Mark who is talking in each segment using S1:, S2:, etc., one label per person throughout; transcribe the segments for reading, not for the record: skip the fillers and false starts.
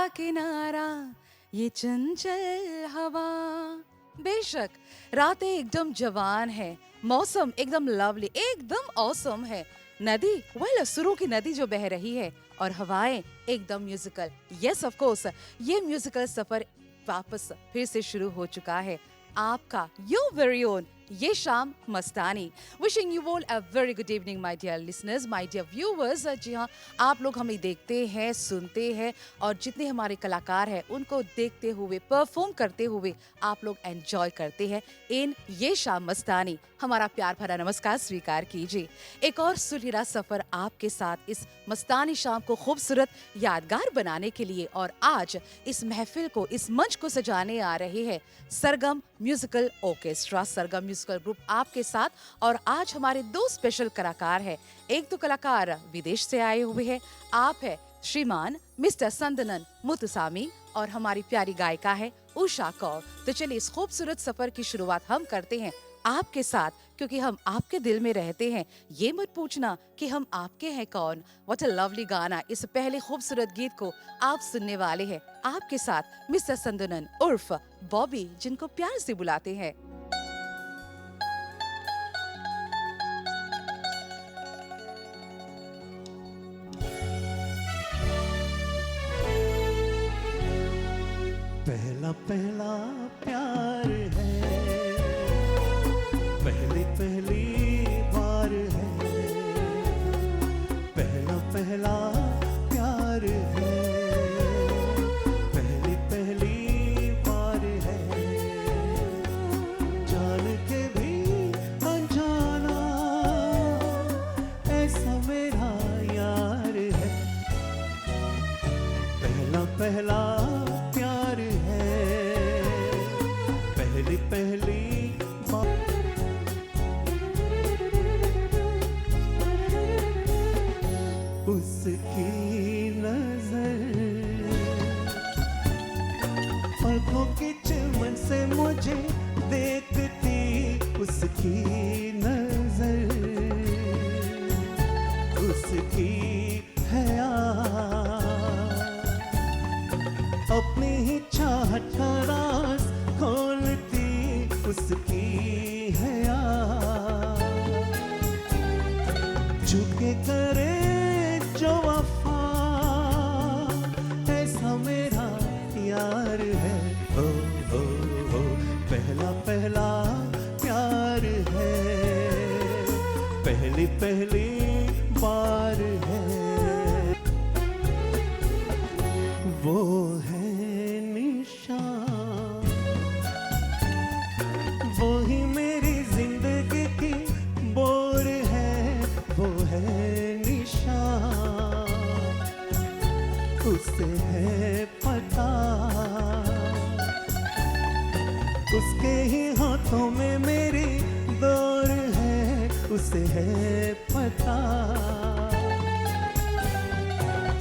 S1: किनारा ये चंचल हवा। बेशक रातें एकदम जवान है, मौसम एकदम लवली, एकदम औसम है। नदी सुरों की नदी जो बह रही है और हवाएं एकदम म्यूजिकल। यस ऑफ कोर्स, ये म्यूजिकल सफर वापस फिर से शुरू हो चुका है। आपका योर वेरी ओन ये शाम मस्तानी। Wishing you all a very good evening my dear listeners, my dear viewers. जी हाँ, आप लोग हमें देखते हैं, सुनते हैं और जितने हमारे कलाकार हैं उनको देखते हुए, परफॉर्म करते हुए आप लोग एंजॉय करते हैं इन ये शाम मस्तानी। हमारा प्यार भरा नमस्कार स्वीकार कीजिए। एक और सुनहरा सफर आपके साथ इस मस्तानी शाम को खूबसूरत यादगार बनाने के लिए, और आज इस महफिल को, इस मंच को सजाने आ रहे हैं सरगम म्यूजिकल ऑर्केस्ट्रा, सरगम म्यूजिकल ग्रुप आपके साथ। और आज हमारे दो स्पेशल कलाकार हैं। एक तो कलाकार विदेश से आए हुए हैं, आप है श्रीमान मिस्टर संदनन मुतुसामी, और हमारी प्यारी गायिका है उषा कौर। तो चलिए इस खूबसूरत सफर की शुरुआत हम करते हैं आपके साथ, क्योंकि हम आपके दिल में रहते हैं। ये मत पूछना कि हम आपके हैं कौन। व्हाट अ लवली गाना। इस पहले खूबसूरत गीत को आप सुनने वाले हैं। आपके साथ मिस्टर संदनन उर्फ बॉबी, जिनको प्यार से बुलाते हैं।
S2: पहला पहला प्यार है, पहली पहली बार है। पहला पहला प्यार है, पहली पहली बार है। जान के भी अनजाना ऐसा मेरा यार है। पहला पहला प्यार है, पहली पहली बार। उसकी नजर पलकों की चिमन से मुझे देखती। उसकी नजर, उसकी हया, अपनी ही चाहत का राज खोलती। उसकी हया झुके करे जो वफा, ऐसा मेरा यार है। हो हो, पहला पहला प्यार है, पहली पहली बार है। वो है निशान, वो ही मेरी जिंदगी की बोर है। वो है निशान, उसे है पता, उसके ही हाथों में मेरी डोर है। उसे है पता,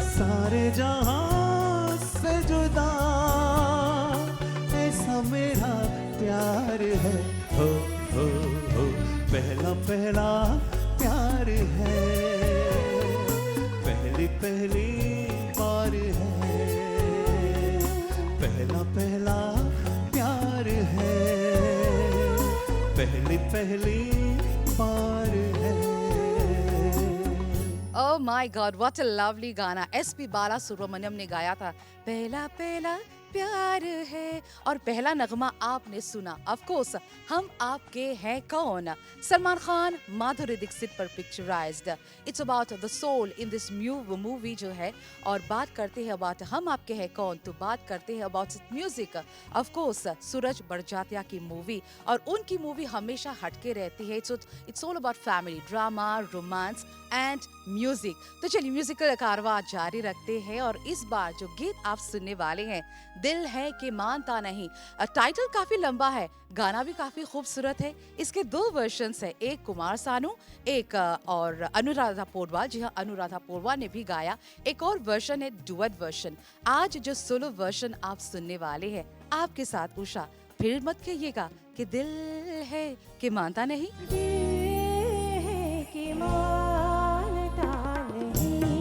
S2: सारे जहां से जुदा ऐसा मेरा प्यार है। हो हो, पहला पहला प्यार है, पहली पहली बार है। पहला पहला प्यार है, पहली पहली बार है।
S1: Oh my God, what a lovely गाना। एसपी बाला सुब्रमण्यम ने गाया था पहला पहला प्यार है, और पहला नगमा आपने सुना। ऑफ कोर्स हम आपके हैं कौन, सलमान खान, माधुरी दीक्षित पर picturised. It's about the soul in this movie जो है। और बात करते हैं अबाउट हम आपके हैं कौन, तो बात करते हैं अबाउट म्यूजिक। ऑफ कोर्स सूरज बड़जात्या की मूवी, और उनकी मूवी हमेशा हटके रहती है। It's all about family drama, romance and music. तो चलिए म्यूजिकल कारवां जारी रखते हैं, और इस बार जो गीत आप सुनने वाले हैं, दिल है कि मानता नहीं। टाइटल काफी लंबा है, गाना भी काफी खूबसूरत है। इसके दो वर्जन्स है, एक कुमार सानू, एक और अनुराधा पौडवाल। जी हाँ, अनुराधा पौडवाल ने भी गाया। एक और वर्जन है डुएट वर्जन। आज जो सोलो वर्जन आप सुनने वाले हैं, आपके साथ उषा। फिर मत कहिएगा कि दिल है कि मानता नहीं।
S3: दिल है कि मानता नहीं,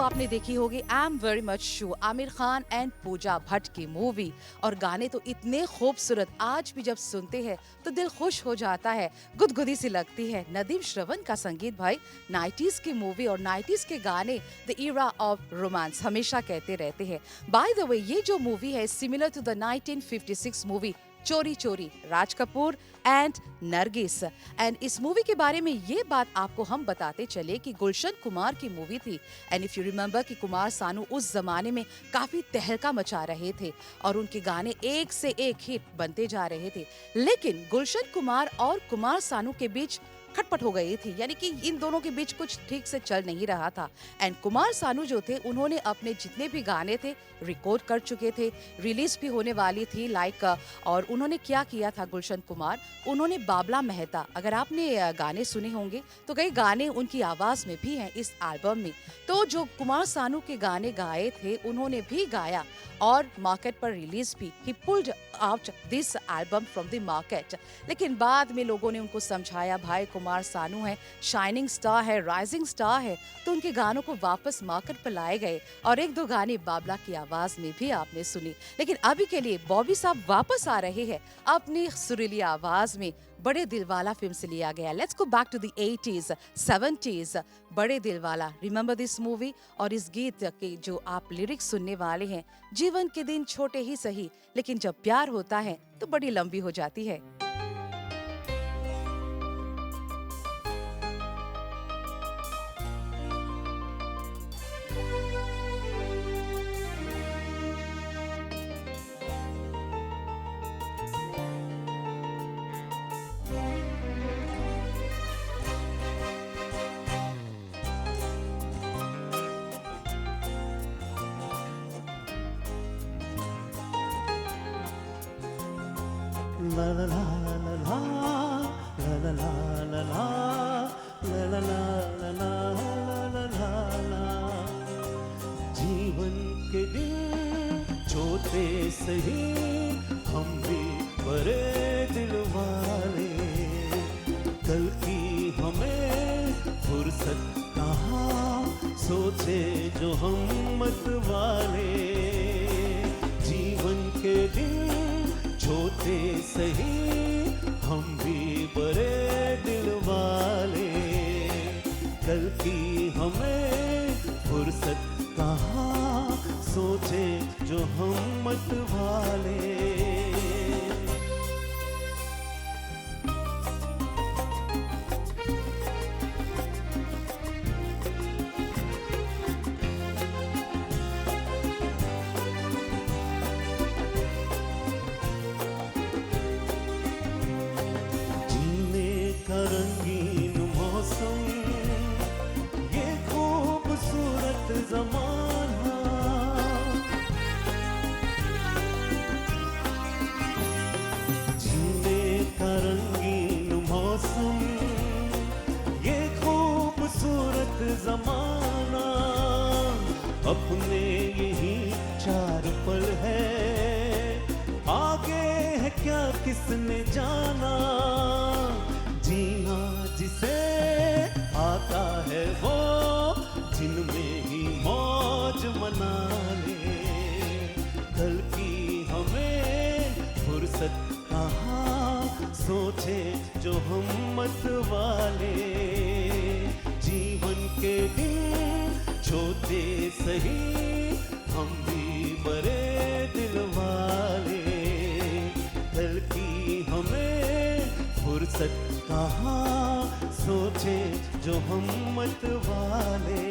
S1: आपने देखी होगी I am very much sure, Aamir Khan and Pooja Bhatt की मूवी। और गाने तो इतने खूबसूरत, आज भी जब सुनते हैं तो दिल खुश हो जाता है, गुदगुदी सी लगती है। नदीम श्रवण का संगीत भाई, 90s की मूवी और 90s के गाने द इरा ऑफ रोमांस हमेशा कहते रहते हैं। बाय द वे, ये जो मूवी है सिमिलर टू द 1956 मूवी चोरी चोरी, राज कपूर एंड नरगिस। एंड इस मूवी के बारे में ये बात आपको हम बताते चले कि गुलशन कुमार की मूवी थी। एंड इफ यू रिमेम्बर कि कुमार सानू उस जमाने में काफी तहलका मचा रहे थे और उनके गाने एक से एक हिट बनते जा रहे थे। लेकिन गुलशन कुमार और कुमार सानू के बीच खटपट हो गई थी, यानी कि इन दोनों के बीच कुछ ठीक से चल नहीं रहा था। एंड कुमार सानू जो थे, उन्होंने अपने जितने भी गाने थे रिकॉर्ड कर चुके थे, रिलीज भी होने वाली थी और उन्होंने क्या किया था गुलशन कुमार, उन्होंने बाबला मेहता, अगर आपने गाने सुने होंगे तो कई गाने उनकी आवाज में भी हैं इस एल्बम में। तो जो कुमार सानू के गाने गाए थे उन्होंने भी गाया और मार्केट पर रिलीज भी। ही pulled out this album from the market. लेकिन बाद में लोगों ने उनको समझाया, भाई कुमार सानू है, शाइनिंग स्टार है, राइजिंग स्टार है, तो उनके गानों को वापस मार्केट पर लाए गए और एक दो गाने बाबला की आवाज में भी आपने सुनी। लेकिन अभी के लिए बॉबी साहब वापस आ रहे हैं अपनी सुरीली आवाज में। बड़े दिलवाला फिल्म से लिया गया। Let's go back to the 80s 70s। बड़े दिलवाला, रिमेंबर दिस मूवी। और इस गीत के जो आप लिरिक्स सुनने वाले हैं, जीवन के दिन छोटे ही सही, लेकिन जब प्यार होता है तो बड़ी लंबी हो जाती है।
S2: La la la la la la la la la la la la la la la la la। जीवन के दिन छोटे सही, हम भी बड़े दिल वाले, कल की हमें फुर्सत कहाँ, सोचे जो हम मत वाले। जीवन के दिन छोटे सही, हम भी बड़े दिल वाले, कल की हमें फुर्सत कहाँ, सोचे जो हम मत वाले। रंगीन मौसम, ये खूबसूरत ज़माना, जीने का रंगीन मौसम, ये खूबसूरत ज़माना, अपने यही 4 पल है, आगे है क्या किसने जाना। जीना जिसे आता है वो, जिनमें ही मौज मना ले, कल की हमें फुर्सत कहाँ, सोचे जो हम मत वाले। जीवन के दिन छोटे सही, हम भी बड़े दिल वाले, कल की हमें फुर्सत कहाँ, सोचे जो हम मत वाले।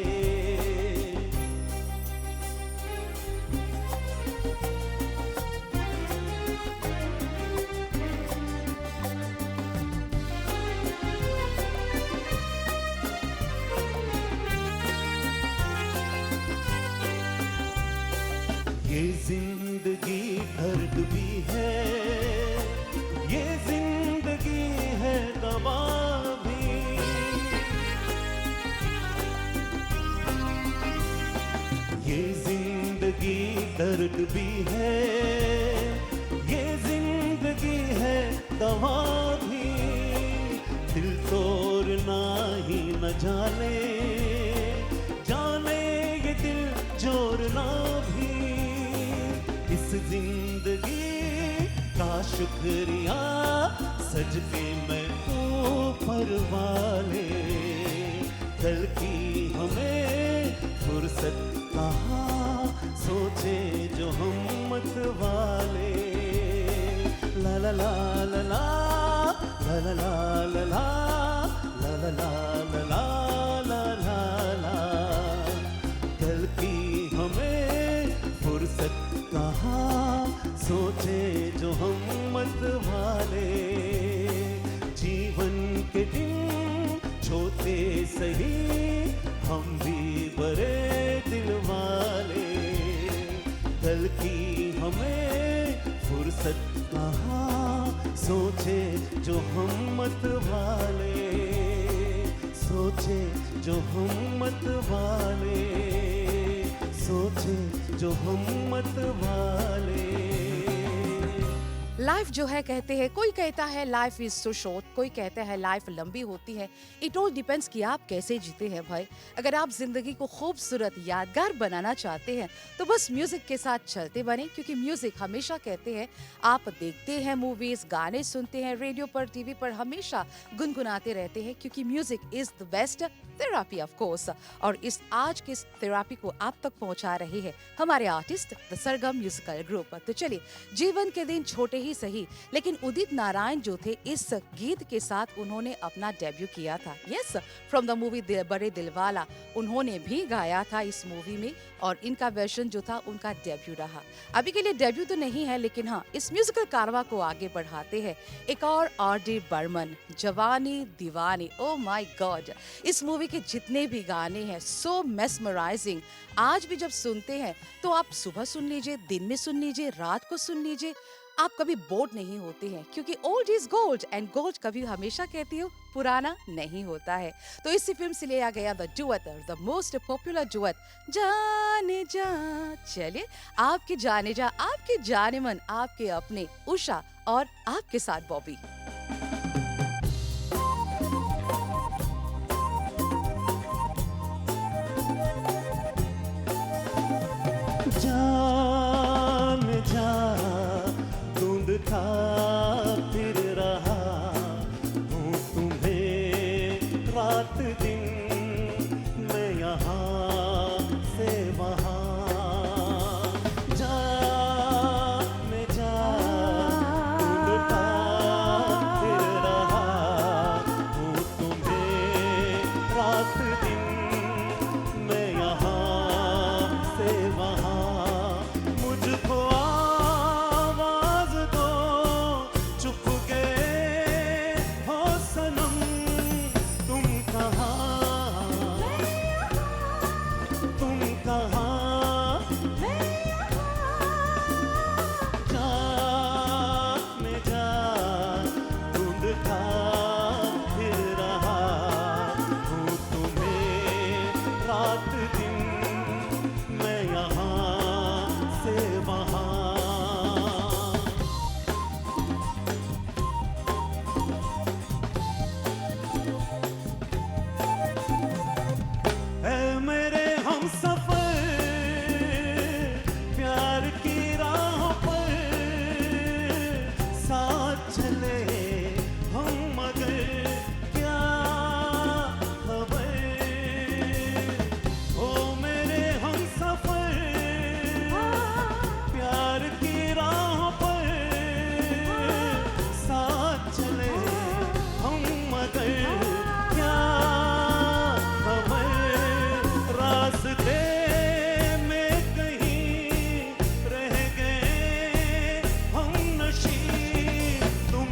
S2: ये जिंदगी दर्द भी है, ये जिंदगी है दवा भी, ये जिंदगी दर्द भी है, ये जिंदगी है दवा भी, दिल तोड़ना ही न जाने, जाने ये जिंदगी का शुक्रिया सज के मैं ऊपर वाले कल की हमें फुर्सत कहाँ सोचे जो हम मत वाले ला ला ला ला ला ला ला ला ला ला ला ला ला ला ला ला ला कल की हमें फुर्सत कहाँ सोचे जो हम मत वाले जीवन के दिन छोटे सही हम भी बड़े दिल वाले कल की हमें फुर्सत कहाँ सोचे जो हम मत वाले सोचे जो हम मत वाले सोचे जो हम मत वाले
S1: लाइफ जो है कहते हैं, कोई कहता है लाइफ इज सो शॉर्ट, कोई कहता है लाइफ लंबी होती है। इट ऑल डिपेंड्स कि आप कैसे जीते हैं भाई। अगर आप जिंदगी को खूबसूरत यादगार बनाना चाहते हैं तो बस म्यूजिक के साथ चलते बने, क्योंकि म्यूजिक हमेशा कहते हैं, आप देखते हैं मूवीज, गाने सुनते हैं, रेडियो पर, टीवी पर हमेशा गुनगुनाते रहते हैं, क्योंकि music is the best therapy of course. और इस आज के थेरापी को आप तक पहुंचा रहे हैं हमारे artist the Sargam musical group. तो चलिए, जीवन के दिन छोटे ही सही, लेकिन उदित नारायण जो थे, इस गीत के साथ उन्होंने अपना डेब्यू किया था। यस, फ्रॉम द मूवी बड़े दिलवाला उन्होंने भी गाया था इस मूवी में, और इनका वर्जन जो था उनका डेब्यू रहा। अभी के लिए डेब्यू तो नहीं है, लेकिन हाँ, इस म्यूजिकल कारवा को आगे बढ़ाते हैं एक और R.D. बर्मन, जवानी दीवानी। ओ माय गॉड, इस मूवी के जितने भी गाने हैं सो मेस्मराइजिंग। आज भी जब सुनते हैं तो आप सुबह सुन लीजिए, दिन में सुन लीजिए, रात को सुन लीजिए, आप कभी बोर्ड नहीं होते हैं, क्योंकि old is gold and gold कभी हमेशा कहती हूँ पुराना नहीं होता है। तो इसी फिल्म से लिया गया the duet, the most popular duet, जाने जा। चलिए, आपके जाने जा, आपके जाने मन, आपके अपने उषा और आपके साथ बॉबी।
S2: जान जा ढूंढता फिर रहा हूँ तुम्हें रात दिन, मैं यहाँ से वहाँ। जान जा ढूंढता फिर रहा हूँ तुम्हें रात दिन, मैं यहाँ से वहाँ। मुझको आवाज दो, चुप गए हो सनम, तुम कहाँ, तुम कहाँ। जाने जा ढूंढता फिर रहा हूँ तुम्हें रात दिन, मैं यहाँ से वहाँ। ऐ मेरे हमसफर, प्यार की राहों पर साथ चले हम, मगर क्या खबर। ओ मेरे हमसफर, प्यार की राहों पर साथ चले हम, मगर क्या खबर। रास्ते में कहीं रह गए हम नशीं, तुम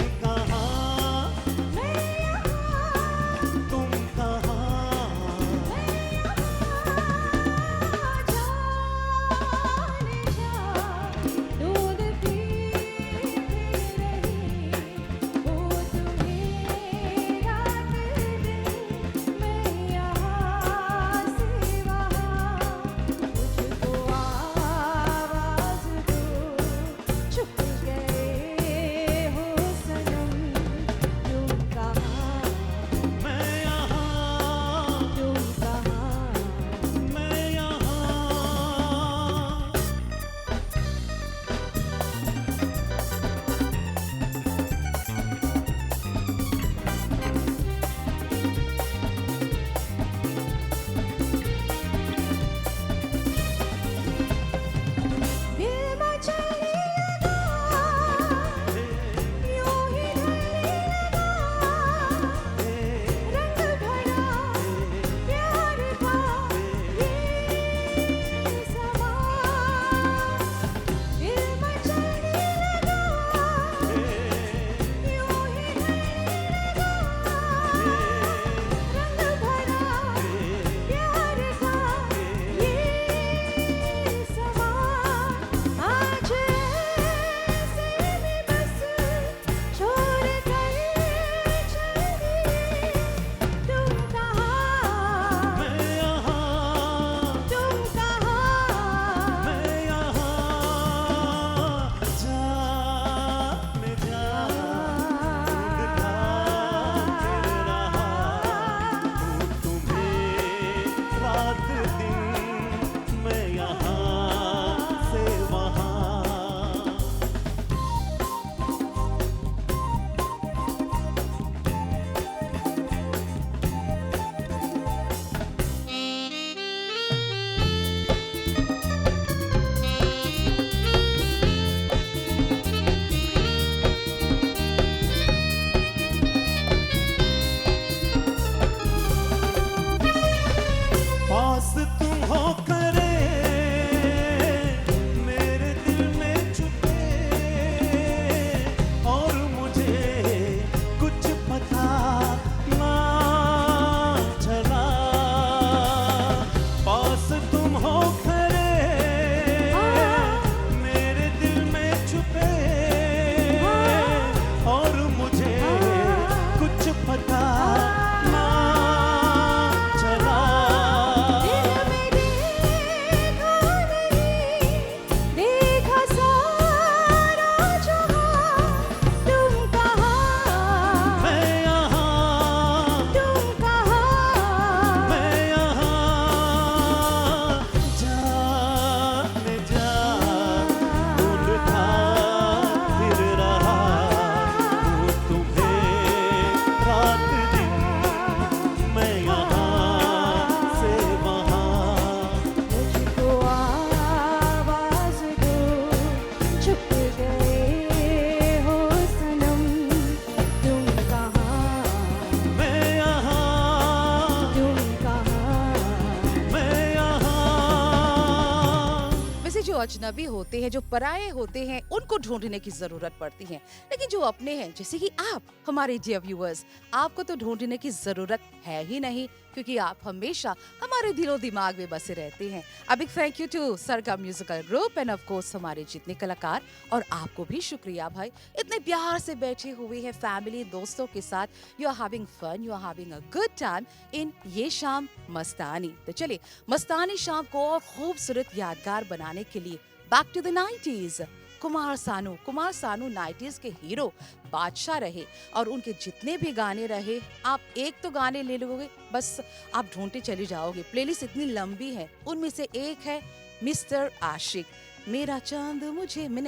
S1: अजनबी होते हैं, जो पराये होते हैं, उनको ढूंढने की जरूरत पड़ती है, लेकिन जो अपने हैं, जैसे कि आप, हमारे डियर व्यूअर्स, आपको तो ढूंढने की जरूरत है ही नहीं, क्योंकि आप हमेशा हमारे दिलो दिमाग में बसे रहते हैं। A big thank you to Sargam musical group and of course हमारे जितने कलाकार, और आपको भी शुक्रिया भाई, इतने प्यार से बैठे हुए हैं फैमिली दोस्तों के साथ। You are having fun, you are having a good time in ये शाम मस्तानी। तो चलिए मस्तानी शाम को और खूबसूरत यादगार बनाने के लिए back to the 90s। Kumar Sanu 90s के हीरो, बादशाह रहे, और उनके जितने भी गाने रहे, आप एक तो गाने ले लोगे बस आप ढूंढते चले जाओगे, प्लेलिस्ट इतनी लंबी है। उनमें से एक है मिस्टर आशिक, मेरा चांद मुझे, मैं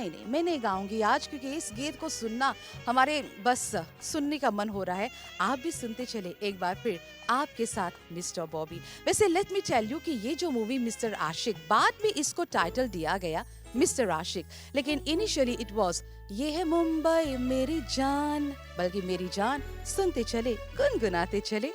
S1: नहीं गाऊंगी आज, क्योंकि इस गीत को सुनना हमारे बस सुनने का मन हो रहा है। आप भी सुनते चले एक बार फिर आपके साथ मिस्टर बॉबी। वैसे लेट मी टेल यू कि ये जो मूवी मिस्टर आशिक, बाद में इसको टाइटल दिया गया मिस्टर आशिक, लेकिन इनिशियली इट वाज ये है मुंबई मेरी जान, बल्कि मेरी जान। सुनते चले, गुनगुनाते चले।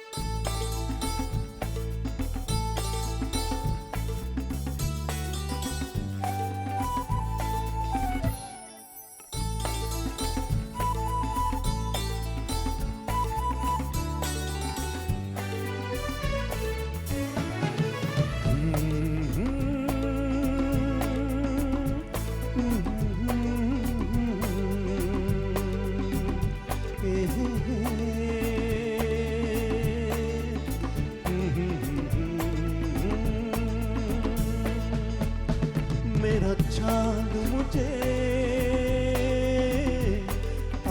S2: मेरा चांद मुझे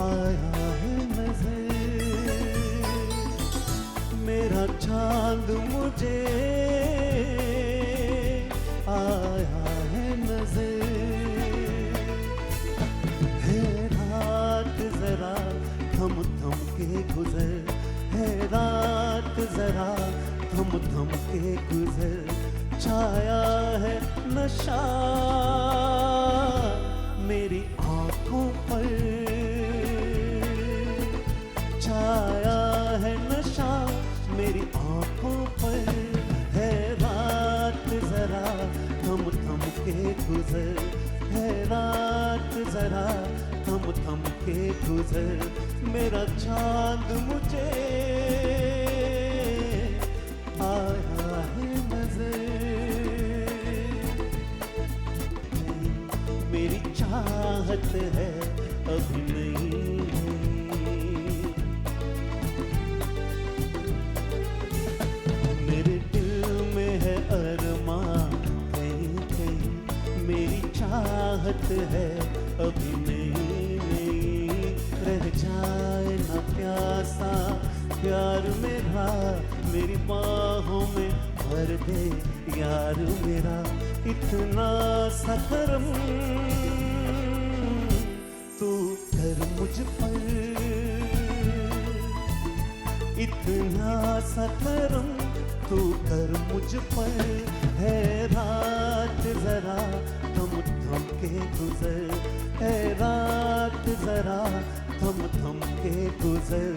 S2: आया है नजर, मेरा चांद मुझे आया है नजर। है रात जरा थम थम के गुजर, है रात जरा थम थम के गुजर। छाया है नशा मेरी आंखों पर, छाया है नशा मेरी आंखों पर। है रात जरा थम थम के गुजर, है रात जरा थम थम के गुजर। मेरा चांद मुझे आया है नजर, मेरी चाहत है अभी नहीं है। मेरे दिल में है अरमां कहीं कहीं, मेरी चाहत है अभी नहीं। रह जाए ना प्यासा प्यार मेरा, मेरी बाहों में भर दे यार मेरा। इतना सा करम तू कर मुझ पर, इतना सा करम तू कर मुझ पर। है रात जरा थम थम के गुजर, है रात जरा थम थम के गुजर।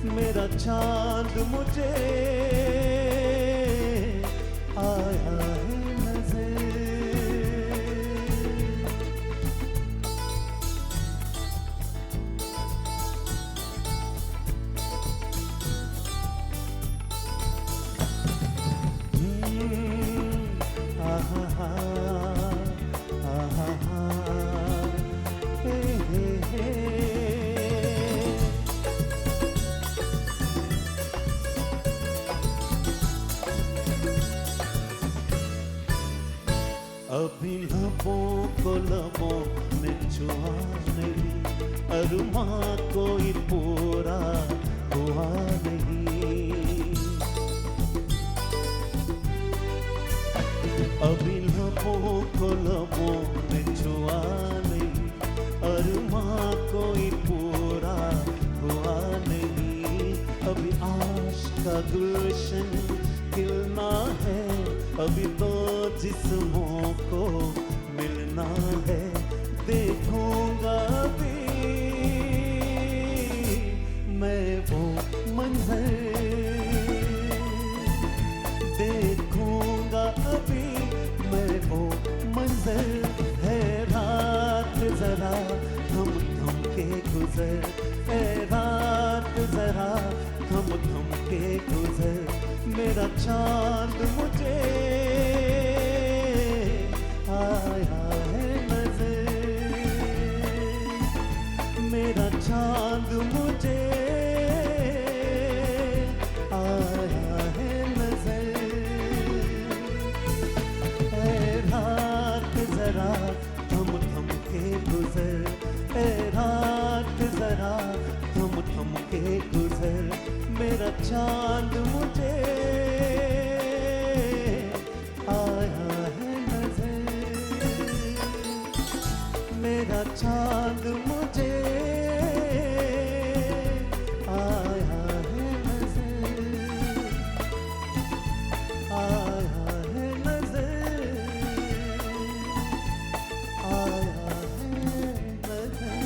S2: मेरा चांद मुझे आया है नजर। अभी लबों को लबों में छुआ नहीं, अरमां कोई पूरा हुआ नहीं। अभी लबों को लबों में छुआ नहीं, अरमां कोई पूरा हुआ नहीं। अभी आशिक का गुलशन खिलना है, अभी तो जिस्मों को मिलना है। देखूंगा भी मैं वो मंजर, देखूंगा अभी मैं वो मंजर। है गुजर, ए रात जरा थम थम के गुजर, मेरा चांद मुझे आया है नजर, मेरा चांद मुझे आया है नजर, ए रात जरा थम थम के गुजर, ए रात जरा थम थम के गुजर, मेरा चांद मुझे आया है नजर, मेरा चांद मुझे आया है नजर, आया है नजर, आया है नजर।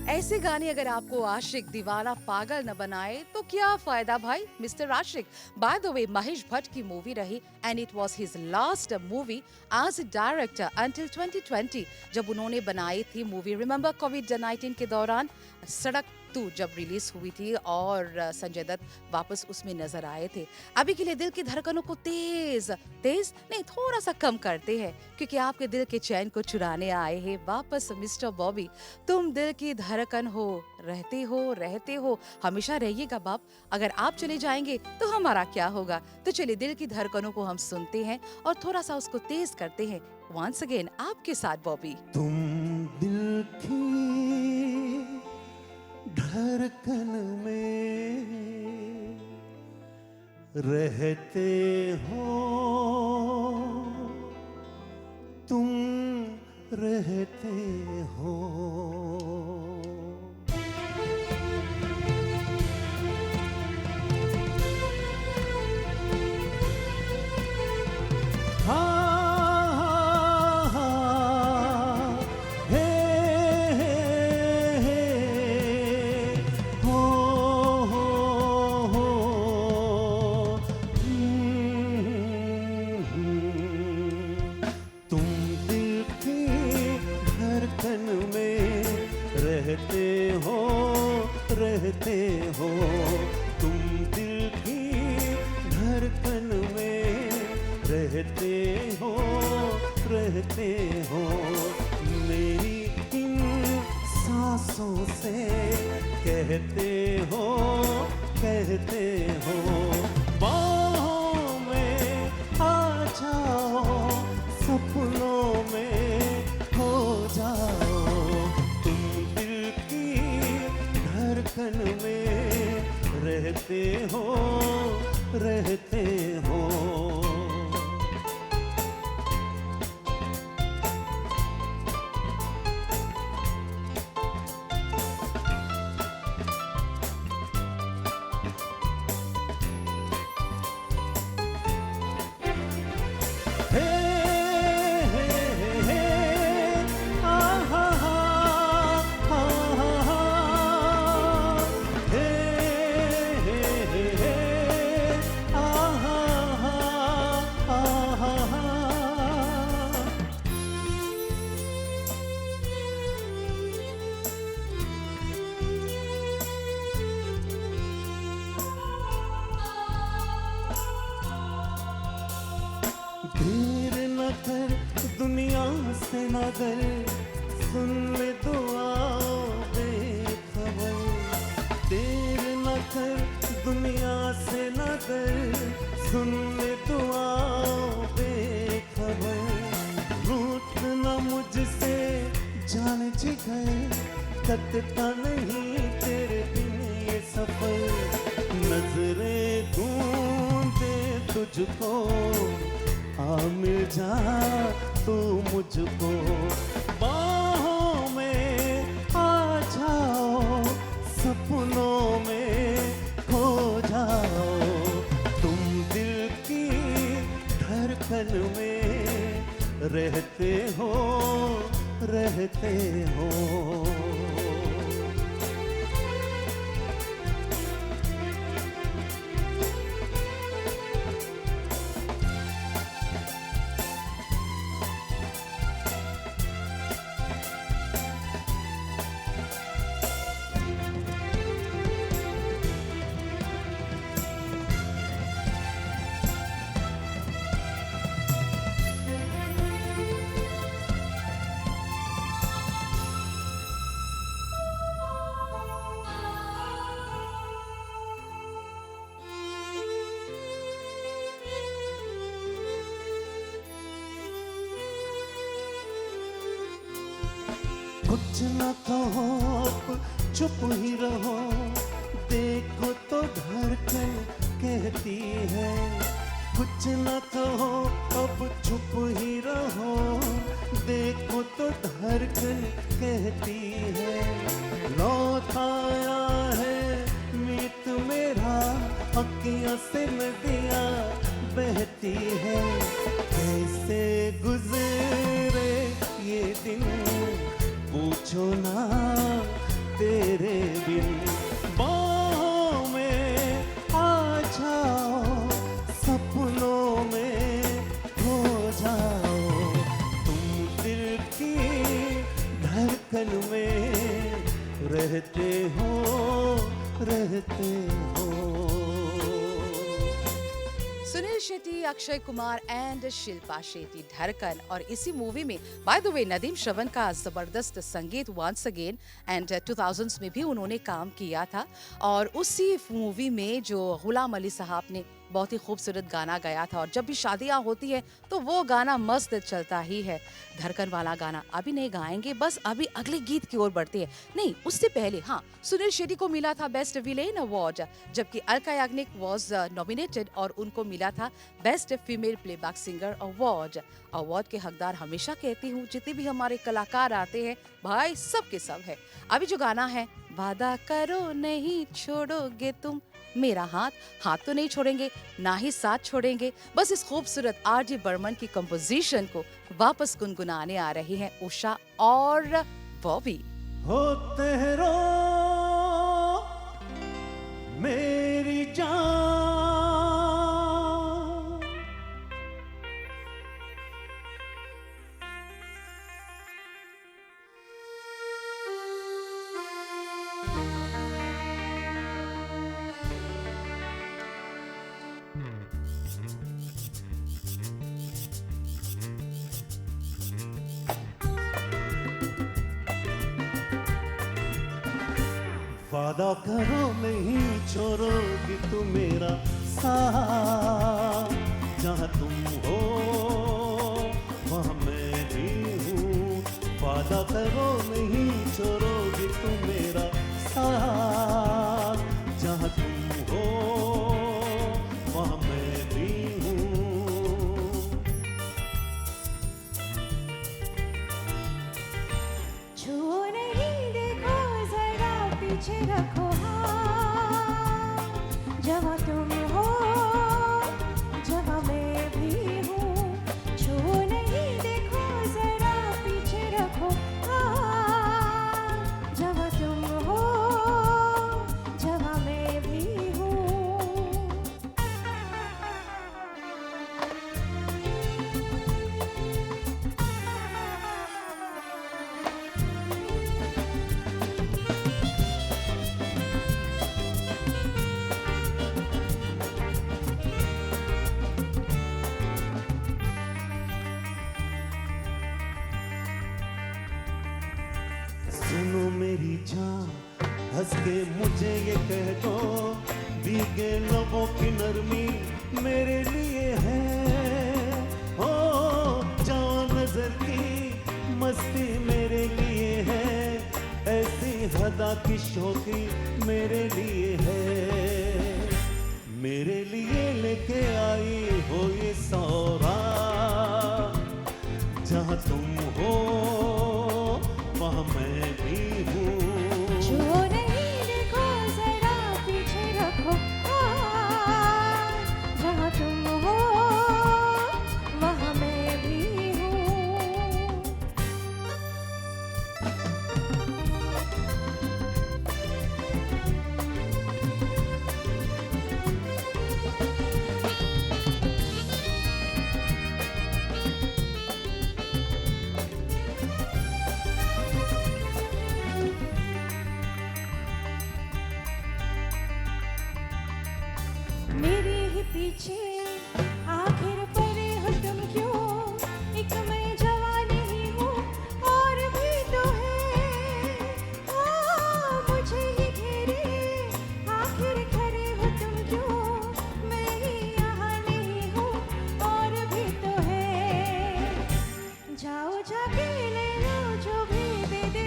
S1: ऐसे गाने अगर आपको आशिक दीवाना पागल न बनाए तो क्या फायदा भाई। Mister Ashiq by the way Mahesh Bhatt की मूवी रही and it was his last movie as a director until 2020 जब उन्होंने बनाई थी मूवी। रिमेंबर कोविड-19 के दौरान सड़क टू जब रिलीज हुई थी और संजय दत्त वापस उसमें नजर आए थे। अभी के लिए दिल की धड़कनों को तेज तेज नहीं थोड़ा सा कम करते हैं क्योंकि आपके दिल के चैन को चुराने आए हैं वापस मिस्टर बॉबी। तुम दिल की धड़कन हो रहते हो हमेशा रहिएगा बाप। अगर आप चले जाएंगे तो हमारा क्या होगा। तो चलिए दिल की धड़कनों को हम सुनते हैं और थोड़ा सा उसको तेज करते हैं। वंस अगेन आपके साथ बॉबी।
S2: तुम दिल की धड़कन में रहते हो, तुम रहते हो, रहते हो, तुम दिल की धड़कन में रहते हो, रहते हो, मेरी इन सांसों से कहते हो, कहते हो, बाहों में आ जाओ, सपनों में खो जाओ, तुम दिल की धड़कन में रहते हो, रहते हो। देर न कर दुनिया से न डर, सुन ले दुआओं बेखबर, देर न कर दुनिया से न डर, सुन ले दुआओं बेखबर, रूठ न मुझसे जान जिगर, कटता नहीं तेरे बिन ये सफर, नजरें ढूंढे तुझको, आ मिल जा तू मुझको, बाहों में आ जाओ, सपनों में खो जाओ, तुम दिल की धड़कन में रहते हो, रहते हो। कुछ न कहो अब चुप ही रहो, देखो तो धड़कन कहती है। कुछ न कहो अब चुप ही रहो, देखो तो धड़कन कहती है। लौट आया है मीत मेरा, अखियों से नदियाँ बहती है। कैसे गुजरे ये दिन पूछो ना तेरे बिन। बाहों में आ जाओ, सपनों में खो जाओ, तुम दिल की धड़कन में रहते हो, रहते हो।
S1: सुनील शेट्टी, अक्षय कुमार एंड शिल्पा शेट्टी, धड़कन। और इसी मूवी में बाय द वे नदीम श्रवण का जबरदस्त संगीत वंस अगेन एंड 2000s में भी उन्होंने काम किया था। और उसी मूवी में जो गुलाम अली साहब ने बहुत ही खूबसूरत गाना गाया था, और जब भी शादियां होती है तो वो गाना मस्त चलता ही है। धड़कन वाला गाना अभी नहीं गाएंगे, बस अभी अगले गीत की ओर बढ़ते हैं। नहीं, उससे पहले हाँ, सुनील शेट्टी को मिला था बेस्ट विलेन अवार्ड, जबकि अलका याग्निक वाज नॉमिनेटेड और उनको मिला था best female playback singer award. Award के हकदार हमेशा कहती हूँ, जितने भी हमारे कलाकार आते हैं भाई सब के सब है। अभी जो गाना है, वादा करो नहीं छोड़ोगे तुम मेरा हाथ, हाथ तो नहीं छोड़ेंगे ना ही साथ छोड़ेंगे। बस इस खूबसूरत आर.डी. बर्मन की कंपोजिशन को वापस गुनगुनाने आ रही हैं उषा और बॉबी।
S2: होते रो मेरी जान, वादा करो नहीं छोड़ोगी तुम मेरा साथ। जहाँ तुम हो वहाँ मैं भी हूँ। वादा करो नहीं छोड़ोगी तुम मेरा साथ। जहाँ तुम हो वहाँ मैं भी हूँ।
S3: छुओ नहीं, देखो जरा पीछे रखो हाथ। जहाँ तुम हो जहाँ मैं भी हूँ। छुओ नहीं, देखो जरा पीछे रखो हाथ। जहाँ तुम हो जहाँ मैं भी हूँ।
S2: सुनो मेरी जान, हंस के मुझे ये कह दो, भीगे लबों की नरमी मेरे लिए है। ओ जवां नजर की मस्ती मेरे लिए है, ऐसी हदा की शौकी मेरे लिए है। मेरे लिए लेके आई हो ये सौगात। जहाँ तुम हो वहाँ मैं भी हूँ।
S3: छुओ नहीं, देखो जरा पीछे रखो हाथ। जहाँ तुम हो वहाँ मैं भी हूँ। मेरे ही पीछे आखिर पड़े हो तुम क्यों। एक मैं जवानी ही हूँ और भी तो है। हाँ, मुझे ही घेरे आखिर खड़े हो तुम क्यों। मैं ही यहाँ नहीं हूँ और भी तो है। जाओ जाके ले लो जो भी दे दे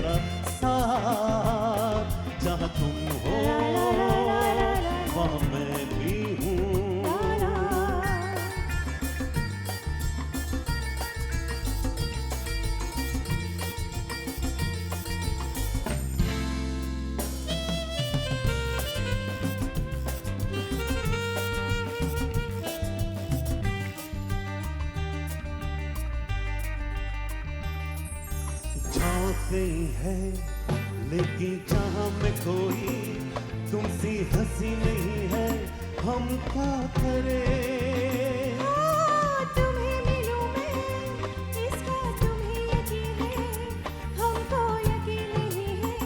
S2: मेरा साथ, जहाँ तुम हो वहाँ मैं भी हूँ। झांक गई है लेकिन जहाँ में कोई तुमसी हंसी नहीं है, हम क्या करें?
S3: तुम्हें मिलूं मैं, इसका तुम्हें यकीन है, हमको यकीन नहीं है,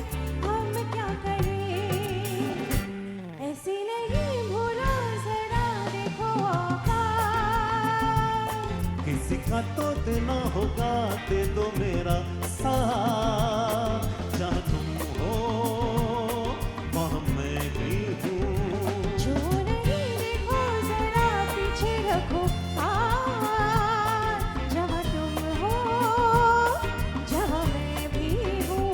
S3: हम क्या करें? ऐसे नहीं भूलो जरा देखो औकात,
S2: किसी का तो देना होगा, दे दो मेरा साथ, जहाँ तुम हो वहाँ मैं भी हूँ।
S3: जो नहीं देखो जरा पीछे रखो हाथ, जहाँ तुम हो जहाँ मैं भी हूँ।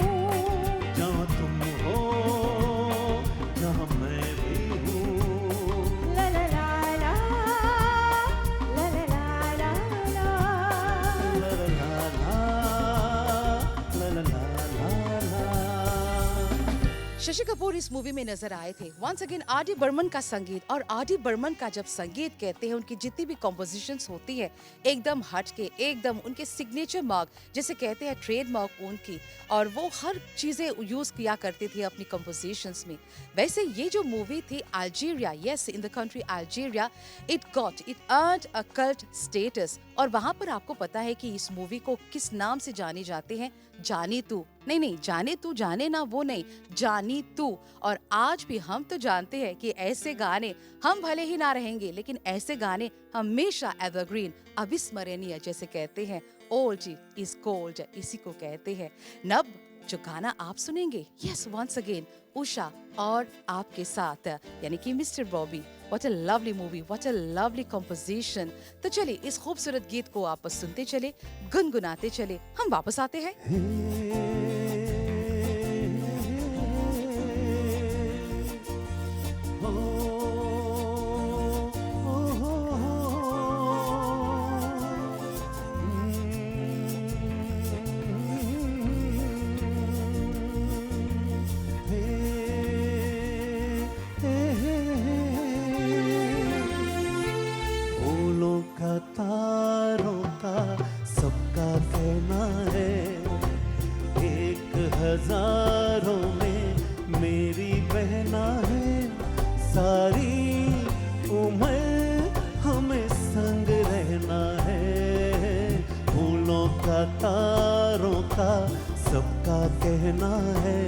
S2: जहाँ तुम हो जहाँ मैं भी हूँ।
S3: ला ला ला ला, ला ला ला ला ला।
S2: ला ला ला ला, ला ला ला ला।
S1: शशि कपूर इस मूवी में नजर आए थे। Once again R D Burman का संगीत, और आर डी बर्मन का जब संगीत कहते हैं, उनकी जितनी भी कॉम्पोजिशंस होती है एकदम हट के, एकदम उनके सिग्नेचर मार्क जैसे कहते हैं, ट्रेड मार्क उनकी, और वो हर चीजें यूज किया करते थे अपनी कॉम्पोजिशंस में। वैसे ये जो मूवी थी Algeria, yes in the country Algeria, it earned a cult status. और वहां पर आपको पता है कि इस मूवी को किस नाम से जाने जाते हैं? जानी तू, नहीं, जाने तू, जाने ना वो नहीं, जानी तू। और आज भी हम तो जानते हैं कि ऐसे गाने हम भले ही ना रहेंगे, लेकिन ऐसे गाने हमेशा एवरग्रीन, अविस्मरणीय जैसे कहते हैं, ओल्ड इज गोल्ड, इसी को कहते हैं। नब जो गाना आप सुनेंगे, यस वंस अगेन उषा और आपके साथ, यानी कि mister Bobby. What a lovely movie, what a lovely composition. तो चलिए इस खूबसूरत गीत को आप सुनते चले, गुनगुनाते चले, हम वापस आते हैं।
S2: फूलों का, तारों का, सबका कहना है, एक हजारों में मेरी बहना है, सारी उम्र हमें संग रहना है। फूलों का, तारों का, सबका कहना है,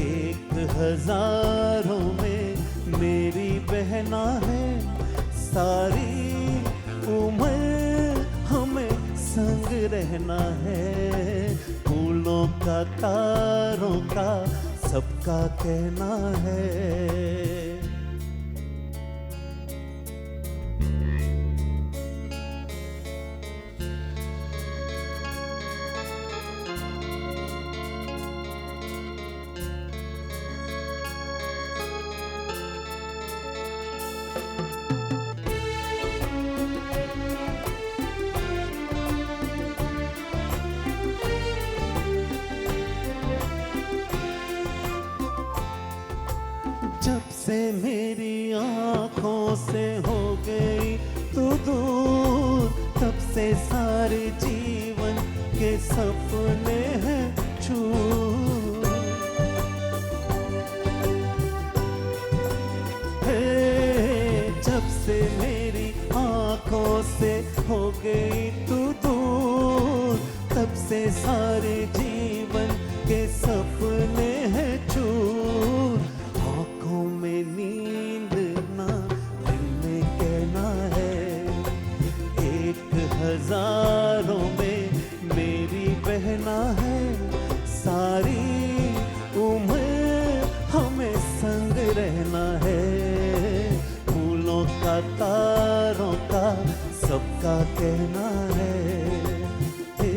S2: एक हजारों में मेरी बहना है, सारी उम्र हमें संग रहना है। फूलों का, तारों का, सबका कहना है। जब से मेरी आँखों से हो गई तू दूर, तब से सारे जीवन के सपने हैं चूर। जब से मेरी आँखों से हो गई तू दूर, तब से सारे जीवन के सपने हैं चूर। आँखों में नींद ना, दिल में कहना है, एक हजारों में मेरी बहना है, सारी उम्र हमें संग रहना है। फूलों का, तारों का, सबका कहना है। हे,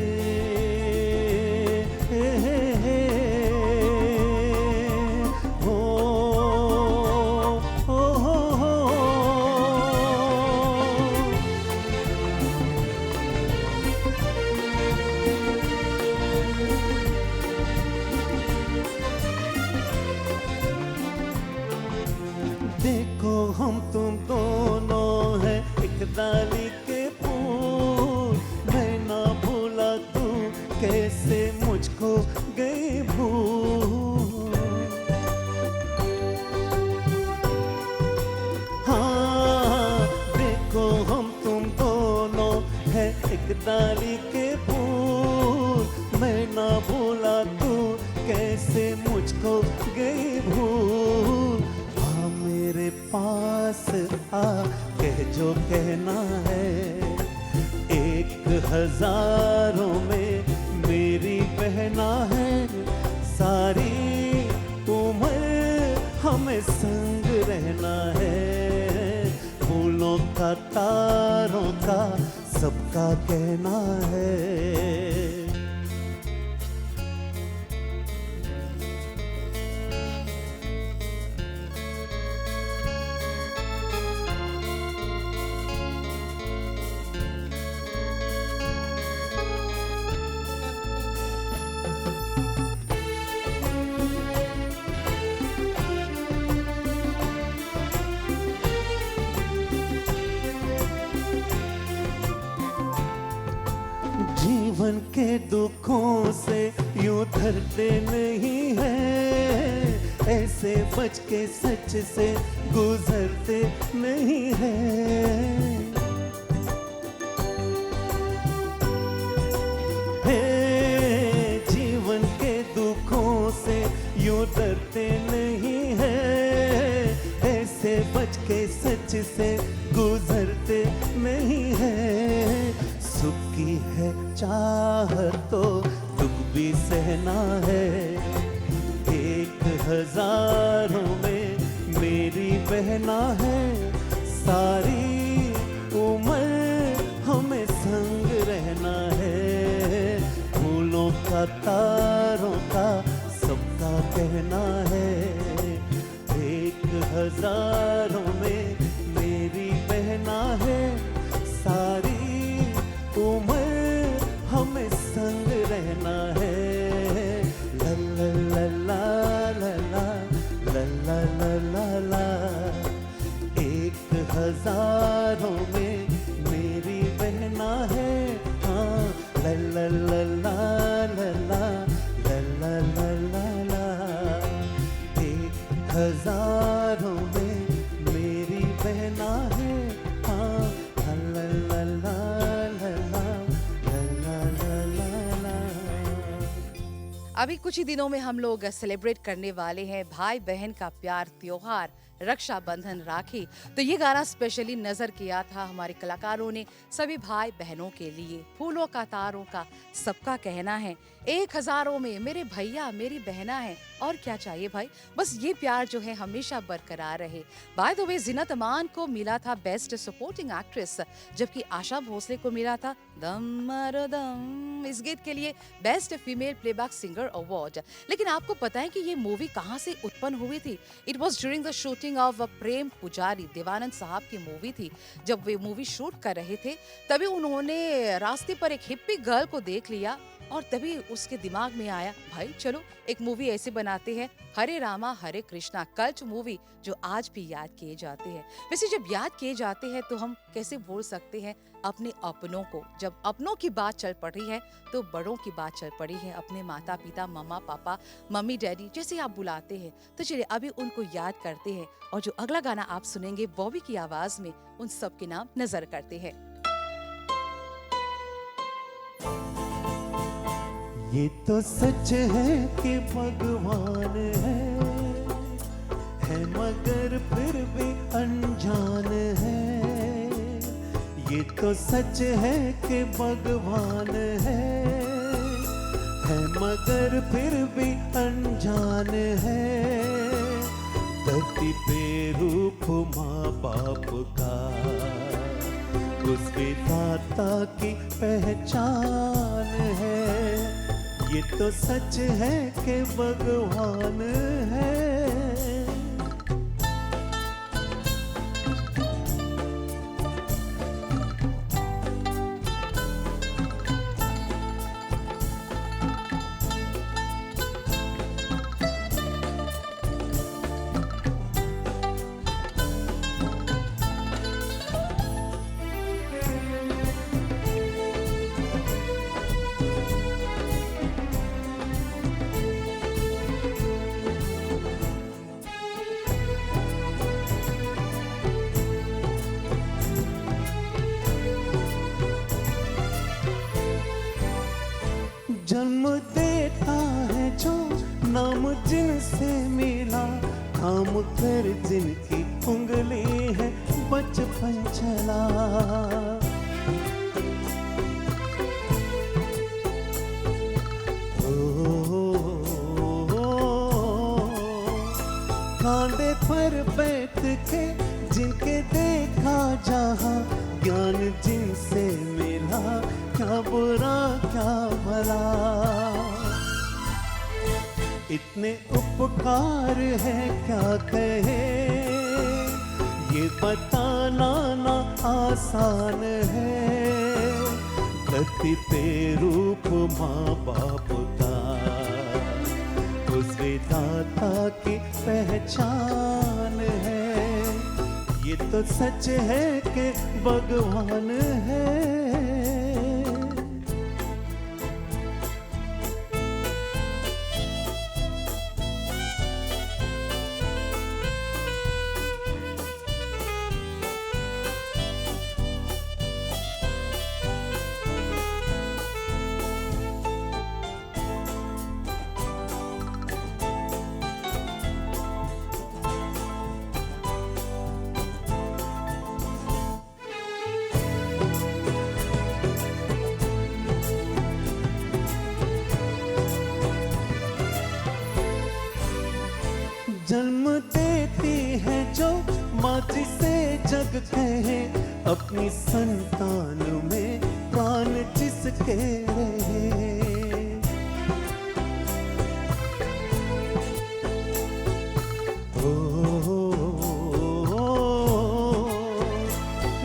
S2: हे, हे, देखो हम तुम दोनों हैं एक डाली के फूल, मैं ना भूला तू कैसे मुझको गई भूल। हाँ देखो हम तुम दोनों हैं एक डाली के फूल, मैं ना भूला तू कैसे मुझको गई भूल। आ मेरे पास आ कह जो कहना है, एक हजारों में मेरी बहना है। सारी उम्र हमें संग रहना है, फूलों का तारों का सबका कहना है। जीवन के दुखों से यूं डरते नहीं है, ऐसे बच के सच से गुजरते नहीं है। हे जीवन के दुखों से यूं डरते नहीं है, ऐसे बच के सच से गुजरते नहीं है। सुख की है चाह तो दुख भी सहना है, एक हजारों में मेरी बहना है। सारी उम्र हमें संग रहना है, फूलों का तारों का सबका कहना है। एक हजारों में मेरी बहना है, सारी उम्र हमें संग रहना है। ला ला ला ला ला ला ला ला ला ला। एक हजारों में मेरी बहना है। हाँ ला ला ला ला ला ला ला ला ला ला। एक हजारों में मेरी बहना है। हाँ ला ला ला
S1: अभी कुछ ही दिनों में हम लोग सेलिब्रेट करने वाले हैं भाई बहन का प्यार त्योहार रक्षाबंधन राखी। तो ये गाना स्पेशली नजर किया था हमारे कलाकारों ने सभी भाई बहनों के लिए। फूलों का तारों का सबका कहना है, एक हजारों में मेरे भैया मेरी बहना है। और क्या चाहिए भाई, बस ये प्यार जो है हमेशा बरकरार रहे। बाय द वे जीनत अमान को मिला था बेस्ट सपोर्टिंग एक्ट्रेस, जबकि आशा भोसले को मिला था दम मारो दम इस गीत के लिए best female playback singer award. लेकिन आपको पता है कि ये मूवी कहाँ से उत्पन्न हुई थी? It was during the shooting of Prem Pujari, Devanand साहब की मूवी थी। जब वे मूवी शूट कर रहे थे तभी उन्होंने रास्ते पर एक हिप्पी गर्ल को देख लिया और तभी उसके दिमाग में आया भाई चलो एक मूवी ऐसे बनाते हैं, हरे रामा हरे कृष्णा, कल्ट मूवी जो आज भी याद किए जाते हैं। वैसे जब याद किए जाते हैं तो हम कैसे भूल सकते हैं अपने अपनों को। जब अपनों की बात चल पड़ी है तो बड़ों की बात चल पड़ी है, अपने माता पिता मम्मा पापा मम्मी डैडी जैसे आप बुलाते हैं। तो चलिए अभी उनको याद करते हैं और जो अगला गाना आप सुनेंगे बॉबी की आवाज में उन सब के नाम नजर करते हैं।
S2: ये तो सच है कि भगवान है मगर फिर भी अनजान है। ये तो सच है कि भगवान है मगर फिर भी अनजान है। धरती पे रूप माँ बाप का उसके दाता की पहचान है। ये तो सच है कि भगवान है। जिनसे मिला, थाम कर जिनकी उंगली है बचपन चला। कांधे पर बैठ के जिनके देखा जहां, ज्ञान जिनसे मिला, क्या बुरा क्या भला। इतने उपकार है क्या कहे, ये बताना ना आसान है। धरती पे रूप माँ बाप का, उस विधाता की पहचान है। ये तो सच है कि भगवान है। जन्म देती है जो माँ जिसे जग कहे, अपनी संतान में प्राण जिसके रहे।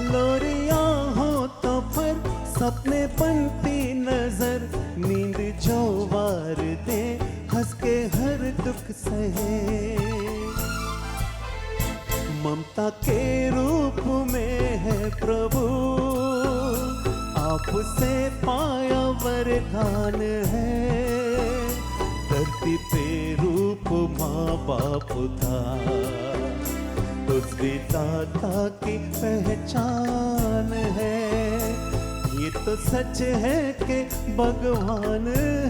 S2: लोरिया हो तो पर सपने बनती नजर, नींद जो वार दे हंस के हर दुख सहे। ममता के रूप में है प्रभु, आपसे पाया वरदान है। धरती पे रूप माँ बाप का, उस विधाता की पहचान है। ये तो सच है कि भगवान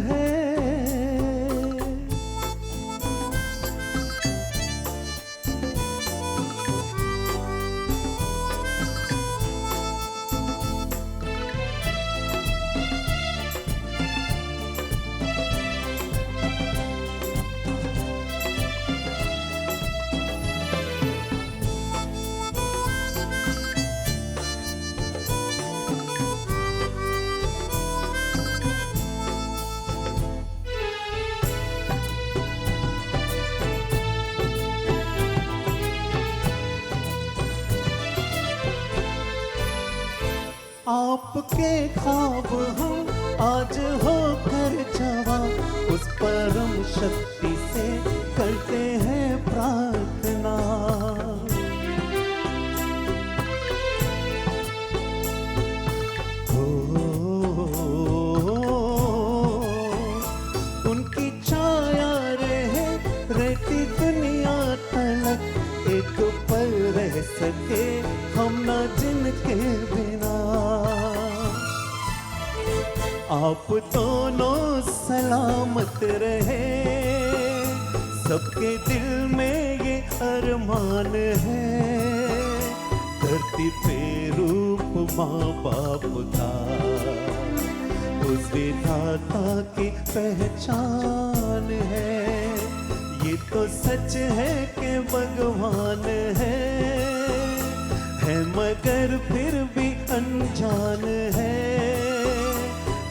S2: है। आपके ख्वाब हम आज होकर जवां, उस परम शक्ति से करते हैं प्रार्थना। उनकी छाया रहे रहती दुनिया तलक, एक पल रह सके हम ना जिनके बिना। आप दोनों सलामत रहे, सबके दिल में ये अरमान है। धरती पे रूप माँ बाप का, उस विधाता की पहचान है। ये तो सच है कि भगवान है मगर फिर भी अनजान है।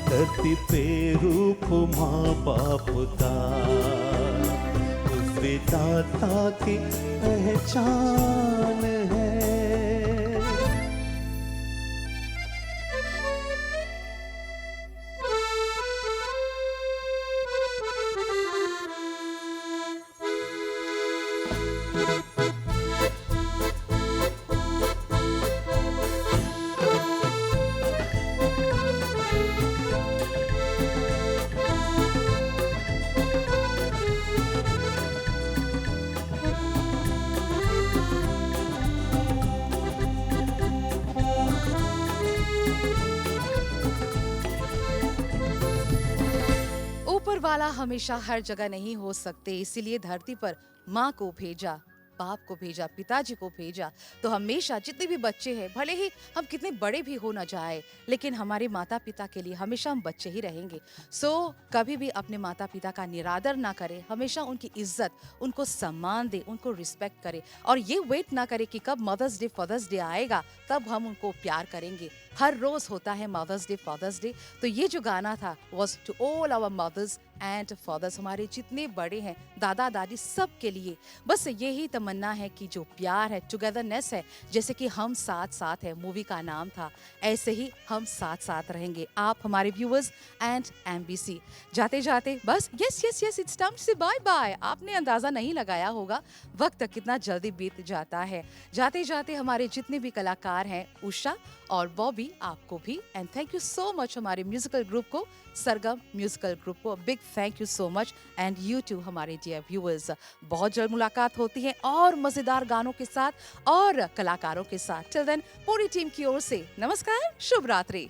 S2: धरती पे रूप माँ बाप का, उस विधाता की पहचान है।
S1: वाला हमेशा हर जगह नहीं हो सकते, इसीलिए धरती पर माँ को भेजा, बाप को भेजा, पिताजी को भेजा। तो हमेशा जितने भी बच्चे हैं, भले ही हम कितने बड़े भी हो ना जाए, लेकिन हमारे माता पिता के लिए हमेशा हम बच्चे ही रहेंगे। सो कभी भी अपने माता पिता का निरादर ना करें, हमेशा उनकी इज्जत, उनको सम्मान दे, उनको रिस्पेक्ट करे, और ये वेट ना करे कि कब मदर्स डे फादर्स डे आएगा तब हम उनको प्यार करेंगे। हर रोज होता है मदर्स डे फादर्स डे। तो ये जो गाना था was to all our mothers and fathers, हमारे जितने बड़े हैं, दादा दादी, सब के लिए बस यही तमन्ना है कि जो प्यार है, टुगेदरनेस है, जैसे कि हम साथ साथ है मूवी का नाम था, ऐसे ही हम साथ साथ रहेंगे, आप हमारे व्यूअर्स एंड एमबीसी। जाते जाते बस yes yes yes it's time से बाय बाय। आपने अंदाजा नहीं लगाया होगा वक्त कितना जल्दी बीत जाता है। जाते जाते हमारे जितने भी कलाकार हैं, उषा और बॉबी, आपको भी and thank you so much हमारे म्यूजिकल ग्रुप को, सरगम म्यूजिकल ग्रुप को big thank you so much and you too हमारे डियर व्यूअर्स। बहुत जल्द मुलाकात होती है और मजेदार गानों के साथ और कलाकारों के साथ। टिल देन पूरी टीम की ओर से नमस्कार, शुभ रात्रि।